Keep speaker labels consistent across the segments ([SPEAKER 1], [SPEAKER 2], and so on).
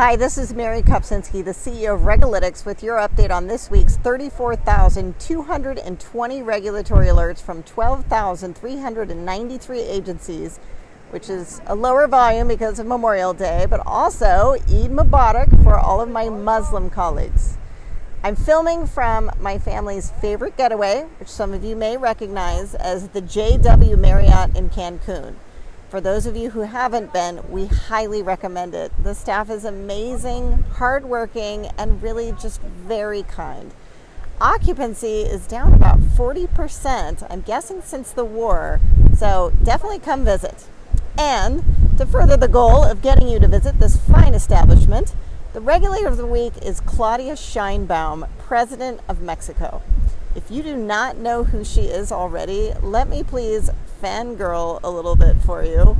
[SPEAKER 1] Hi, this is Mary Kopczynski, the CEO of Regalytics, with your update on this week's 34,220 regulatory alerts from 12,393 agencies, which is a lower volume because of Memorial Day, but also Eid Mubarak for all of my Muslim colleagues. I'm filming from my family's favorite getaway, which some of you may recognize as the JW Marriott in Cancun. For those of you who haven't been, we highly recommend it. The staff is amazing, hardworking, and really just very kind. Occupancy is down about 40%, I'm guessing since the war, so definitely come visit. And to further the goal of getting you to visit this fine establishment, the regulator of the week is Claudia Sheinbaum, President of Mexico. If you do not know who she is already, let me please fangirl a little bit for you.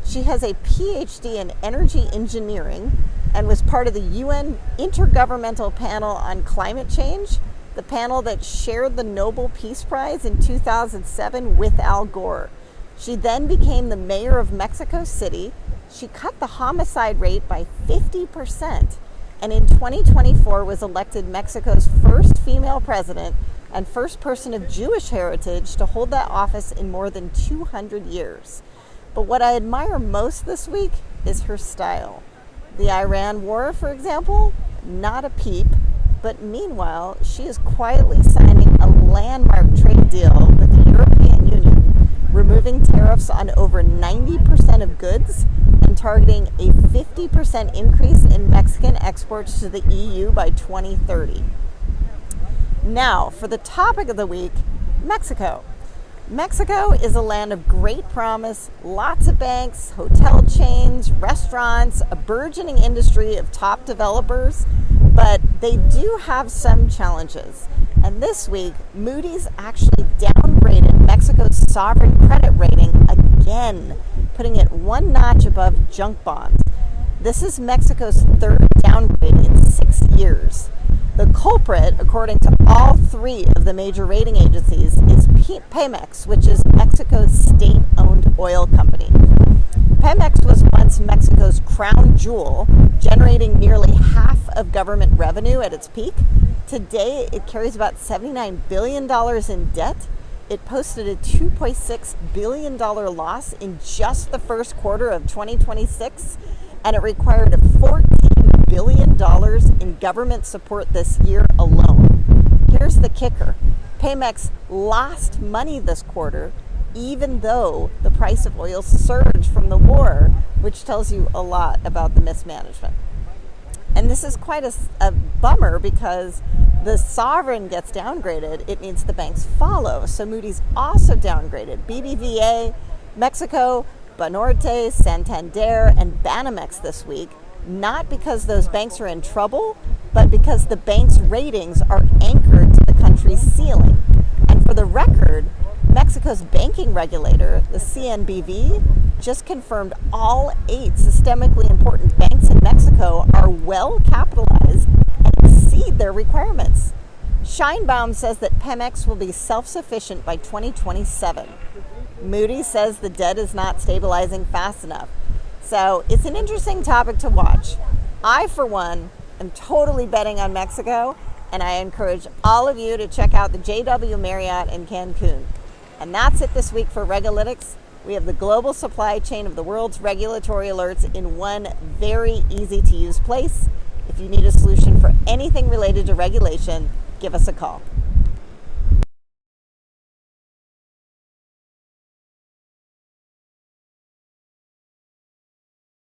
[SPEAKER 1] She has a PhD in energy engineering and was part of the UN Intergovernmental Panel on Climate Change, the panel that shared the Nobel Peace Prize in 2007 with Al Gore. She then became the mayor of Mexico City. She cut the homicide rate by 50%, and in 2024 was elected Mexico's first female president and first person of Jewish heritage to hold that office in more than 200 years. But what I admire most this week is her style. The Iran war, for example, not a peep, but meanwhile, she is quietly signing a landmark trade deal with the European Union, removing tariffs on over 90% of goods and targeting a 50% increase in Mexican exports to the EU by 2030. Now, for the topic of the week, Mexico. Mexico is a land of great promise, lots of banks, hotel chains, restaurants, a burgeoning industry of top developers, but they do have some challenges. And this week, Moody's actually downgraded Mexico's sovereign credit rating again, putting it one notch above junk bonds. This is Mexico's third downgrade in 6 years. The culprit, according to all three of the major rating agencies, is Pemex, which is Mexico's state-owned oil company. Pemex was once Mexico's crown jewel, generating nearly half of government revenue at its peak. Today, it carries about $79 billion in debt. It posted a $2.6 billion loss in just the first quarter of 2026, and it required $14 billion in government support this year alone. Here's the kicker. Pemex lost money this quarter, even though the price of oil surged from the war, which tells you a lot about the mismanagement. And this is quite a bummer because the sovereign gets downgraded, it means the banks follow. So Moody's also downgraded BBVA, Mexico, Banorte, Santander, and Banamex this week, not because those banks are in trouble, but because the bank's ratings are anchored to the country's ceiling. And for the record, Mexico's banking regulator, the CNBV, just confirmed all 8 systemically important banks in Mexico are well capitalized and exceed their requirements. Sheinbaum says that Pemex will be self-sufficient by 2027. Moody's says the debt is not stabilizing fast enough. So it's an interesting topic to watch. I, for one, am totally betting on Mexico, and I encourage all of you to check out the JW Marriott in Cancun. And that's it this week for Regalytics. We have the global supply chain of the world's regulatory alerts in one very easy-to-use place. If you need a solution for anything related to regulation, give us a call.